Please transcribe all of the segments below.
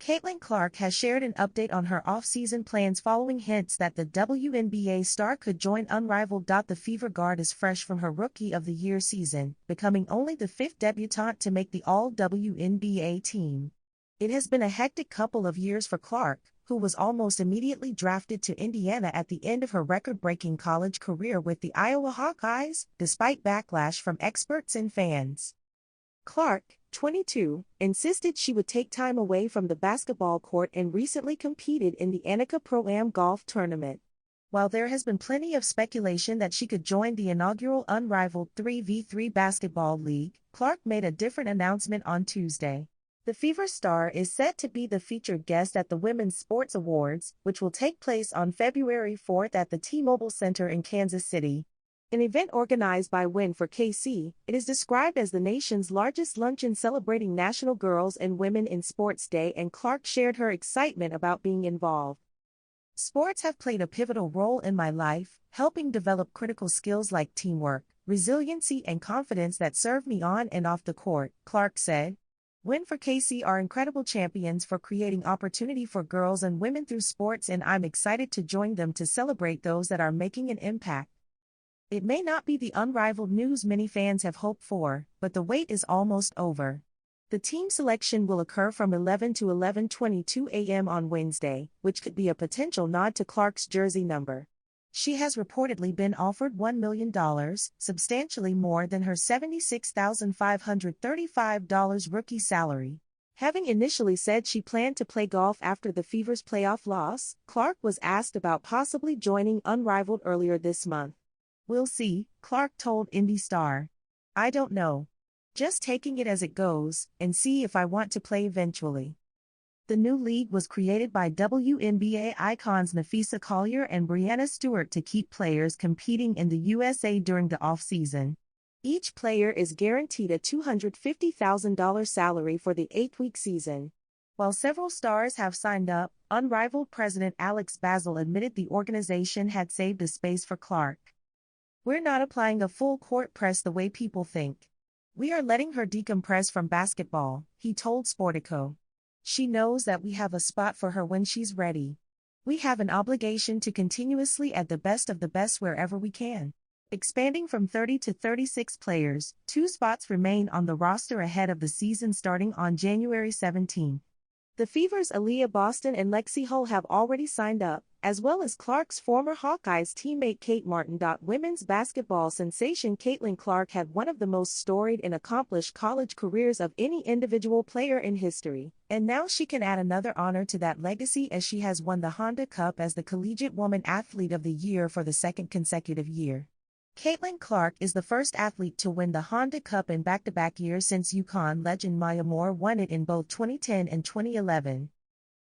Caitlin Clark has shared an update on her off-season plans following hints that the WNBA star could join Unrivaled. The Fever guard is fresh from her Rookie of the Year season, becoming only the fifth debutante to make the All-WNBA team. It has been a hectic couple of years for Clark, who was almost immediately drafted to Indiana at the end of her record-breaking college career with the Iowa Hawkeyes, despite backlash from experts and fans. Clark, 22, insisted she would take time away from the basketball court and recently competed in the Annika Pro-Am golf tournament. While there has been plenty of speculation that she could join the inaugural Unrivaled 3v3 basketball league, Clark made a different announcement on Tuesday. The Fever star is set to be the featured guest at the Women's Sports Awards, which will take place on February 4th at the T-Mobile Center in Kansas City. An event organized by Win4KC, it is described as the nation's largest luncheon celebrating National Girls and Women in Sports Day, and Clark shared her excitement about being involved. Sports have played a pivotal role in my life, helping develop critical skills like teamwork, resiliency, and confidence that serve me on and off the court, Clark said. Win4KC are incredible champions for creating opportunity for girls and women through sports, and I'm excited to join them to celebrate those that are making an impact. It may not be the unrivaled news many fans have hoped for, but the wait is almost over. The team selection will occur from 11 to 11:22 a.m. on Wednesday, which could be a potential nod to Clark's jersey number. She has reportedly been offered $1 million, substantially more than her $76,535 rookie salary. Having initially said she planned to play golf after the Fever's playoff loss, Clark was asked about possibly joining Unrivaled earlier this month. "We'll see," Clark told Indy Star. "I don't know. Just taking it as it goes, and see if I want to play eventually." The new league was created by WNBA icons Nafisa Collier and Brianna Stewart to keep players competing in the USA during the off-season. Each player is guaranteed a $250,000 salary for the 8-week season. While several stars have signed up, Unrivaled president Alex Basil admitted the organization had saved a space for Clark. "We're not applying a full court press the way people think. We are letting her decompress from basketball," he told Sportico. "She knows that we have a spot for her when she's ready. We have an obligation to continuously add the best of the best wherever we can." Expanding from 30 to 36 players, 2 spots remain on the roster ahead of the season starting on January 17. The Fever's Aaliyah Boston and Lexi Hull have already signed up, as well as Clark's former Hawkeyes teammate Kate Martin. Women's basketball sensation Caitlin Clark had one of the most storied and accomplished college careers of any individual player in history, and now she can add another honor to that legacy as she has won the Honda Cup as the Collegiate Woman Athlete of the Year for the second consecutive year. Caitlin Clark is the first athlete to win the Honda Cup in back-to-back years since UConn legend Maya Moore won it in both 2010 and 2011.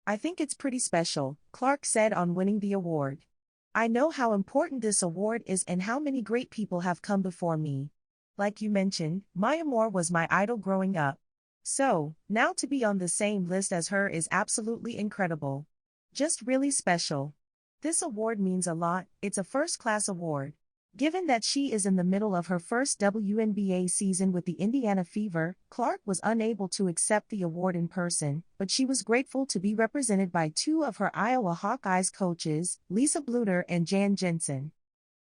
"I think it's pretty special," Clark said on winning the award. "I know how important this award is and how many great people have come before me. Like you mentioned, Maya Moore was my idol growing up. So, now to be on the same list as her is absolutely incredible. Just really special. This award means a lot. It's a first-class award." Given that she is in the middle of her first WNBA season with the Indiana Fever, Clark was unable to accept the award in person, but she was grateful to be represented by 2 of her Iowa Hawkeyes coaches, Lisa Bluter and Jan Jensen.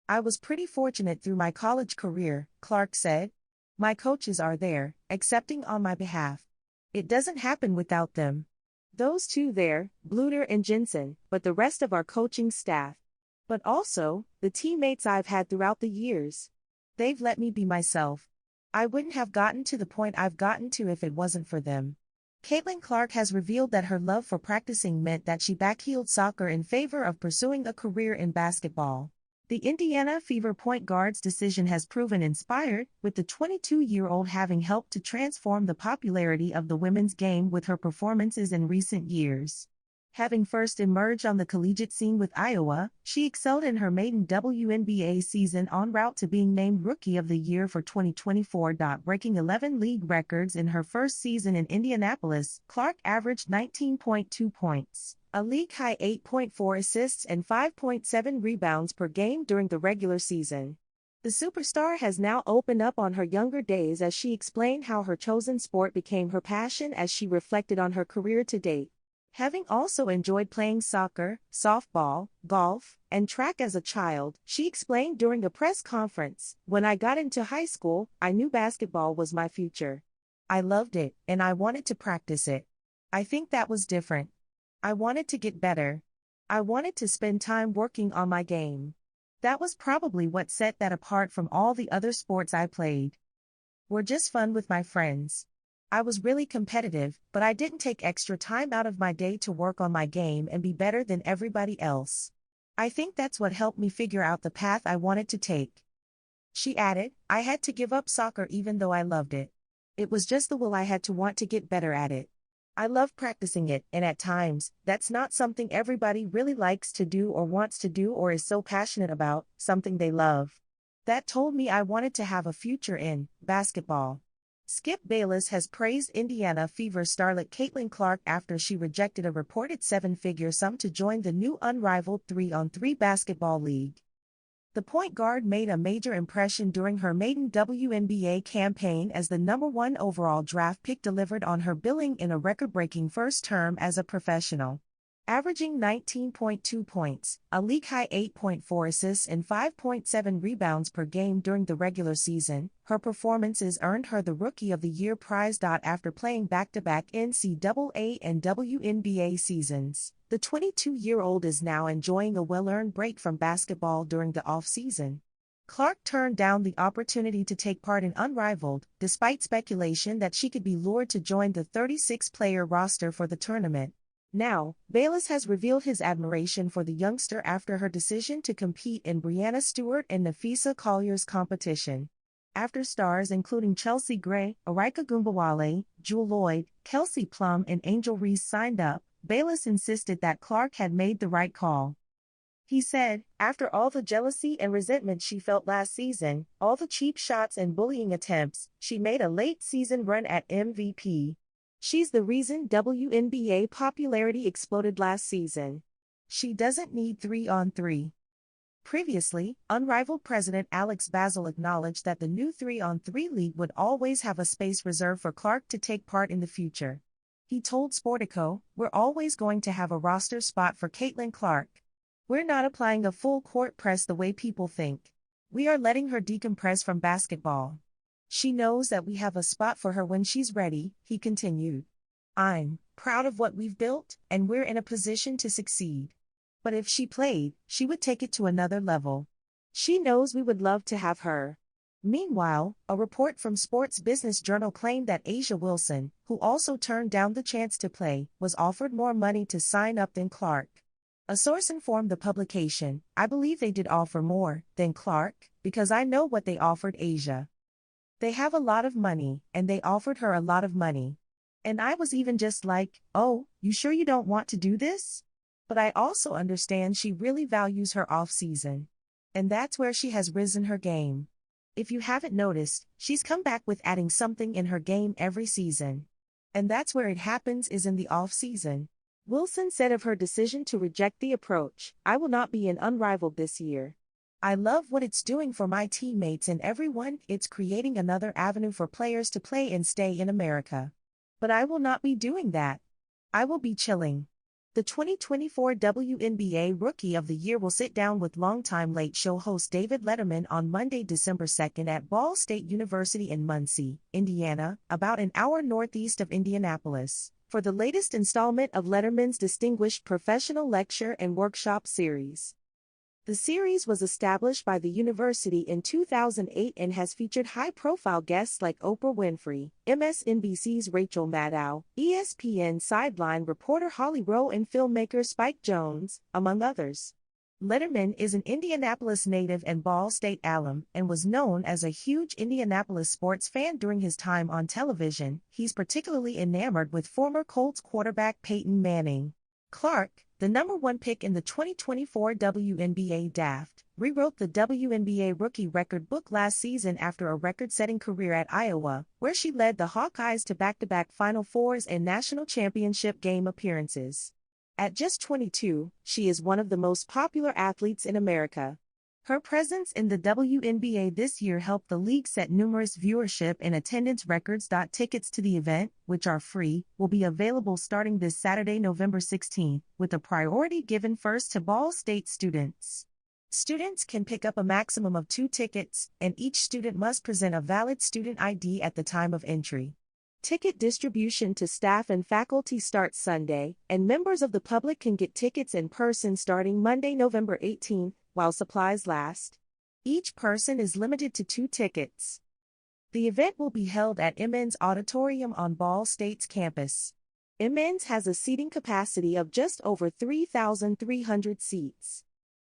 "I was pretty fortunate through my college career," Clark said. "My coaches are there, accepting on my behalf. It doesn't happen without them. Those 2 there, Bluter and Jensen, but the rest of our coaching staff. But also, the teammates I've had throughout the years. They've let me be myself. I wouldn't have gotten to the point I've gotten to if it wasn't for them." Caitlin Clark has revealed that her love for practicing meant that she backheeled soccer in favor of pursuing a career in basketball. The Indiana Fever point guard's decision has proven inspired, with the 22-year-old having helped to transform the popularity of the women's game with her performances in recent years. Having first emerged on the collegiate scene with Iowa, she excelled in her maiden WNBA season en route to being named Rookie of the Year for 2024. Breaking 11 league records in her first season in Indianapolis, Clark averaged 19.2 points, a league-high 8.4 assists and 5.7 rebounds per game during the regular season. The superstar has now opened up on her younger days as she explained how her chosen sport became her passion as she reflected on her career to date. Having also enjoyed playing soccer, softball, golf, and track as a child, she explained during a press conference, "When I got into high school, I knew basketball was my future. I loved it, and I wanted to practice it. I think that was different. I wanted to get better. I wanted to spend time working on my game. That was probably what set that apart from all the other sports I played. Were just fun with my friends. I was really competitive, but I didn't take extra time out of my day to work on my game and be better than everybody else. I think that's what helped me figure out the path I wanted to take." She added, "I had to give up soccer even though I loved it. It was just the will I had to want to get better at it. I love practicing it, and at times, that's not something everybody really likes to do or wants to do or is so passionate about, something they love. That told me I wanted to have a future in basketball." Skip Bayless has praised Indiana Fever starlet Caitlin Clark after she rejected a reported seven-figure sum to join the new Unrivaled 3-on-3 basketball league. The point guard made a major impression during her maiden WNBA campaign as the #1 overall draft pick delivered on her billing in a record-breaking first term as a professional. Averaging 19.2 points, a league-high 8.4 assists and 5.7 rebounds per game during the regular season, her performances earned her the Rookie of the Year prize. After playing back-to-back NCAA and WNBA seasons, the 22-year-old is now enjoying a well-earned break from basketball during the off-season. Clark turned down the opportunity to take part in Unrivaled, despite speculation that she could be lured to join the 36-player roster for the tournament. Now, Bayless has revealed his admiration for the youngster after her decision to compete in Brianna Stewart and Nafisa Collier's competition. After stars including Chelsea Gray, Arika Gumbawale, Jewel Lloyd, Kelsey Plum and Angel Reese signed up, Bayless insisted that Clark had made the right call. He said, "After all the jealousy and resentment she felt last season, all the cheap shots and bullying attempts, she made a late-season run at MVP. She's the reason WNBA popularity exploded last season. She doesn't need 3-on-3. Previously, Unrivaled president Alex Basil acknowledged that the new 3-on-3 league would always have a space reserved for Clark to take part in the future. He told Sportico, "We're always going to have a roster spot for Caitlin Clark. We're not applying a full-court press the way people think. We are letting her decompress from basketball. She knows that we have a spot for her when she's ready," he continued. "I'm proud of what we've built, and we're in a position to succeed. But if she played, she would take it to another level. She knows we would love to have her." Meanwhile, a report from Sports Business Journal claimed that A'ja Wilson, who also turned down the chance to play, was offered more money to sign up than Clark. A source informed the publication, "I believe they did offer more than Clark, because I know what they offered A'ja. They have a lot of money, and they offered her a lot of money. And I was even just like, oh, you sure you don't want to do this? But I also understand she really values her off-season. And that's where she has risen her game. If you haven't noticed, she's come back with adding something in her game every season. And that's where it happens is in the off-season." Wilson said of her decision to reject the approach, "I will not be in Unrivaled this year. I love what it's doing for my teammates and everyone. It's creating another avenue for players to play and stay in America. But I will not be doing that. I will be chilling." The 2024 WNBA Rookie of the Year will sit down with longtime Late Show host David Letterman on Monday, December 2nd at Ball State University in Muncie, Indiana, about an hour northeast of Indianapolis, for the latest installment of Letterman's distinguished professional lecture and workshop series. The series was established by the university in 2008 and has featured high-profile guests like Oprah Winfrey, MSNBC's Rachel Maddow, ESPN sideline reporter Holly Rowe and filmmaker Spike Jonze, among others. Letterman is an Indianapolis native and Ball State alum and was known as a huge Indianapolis sports fan during his time on television. He's particularly enamored with former Colts quarterback Peyton Manning. Clark, the #1 pick in the 2024 WNBA draft, rewrote the WNBA rookie record book last season after a record-setting career at Iowa, where she led the Hawkeyes to back-to-back Final Fours and national championship game appearances. At just 22, she is one of the most popular athletes in America. Her presence in the WNBA this year helped the league set numerous viewership and attendance records. Tickets to the event, which are free, will be available starting this Saturday, November 16, with a priority given first to Ball State students. Students can pick up a maximum of 2 tickets, and each student must present a valid student ID at the time of entry. Ticket distribution to staff and faculty starts Sunday, and members of the public can get tickets in person starting Monday, November 18, while supplies last. Each person is limited to 2 tickets. The event will be held at MN's Auditorium on Ball State's campus. MN's has a seating capacity of just over 3,300 seats.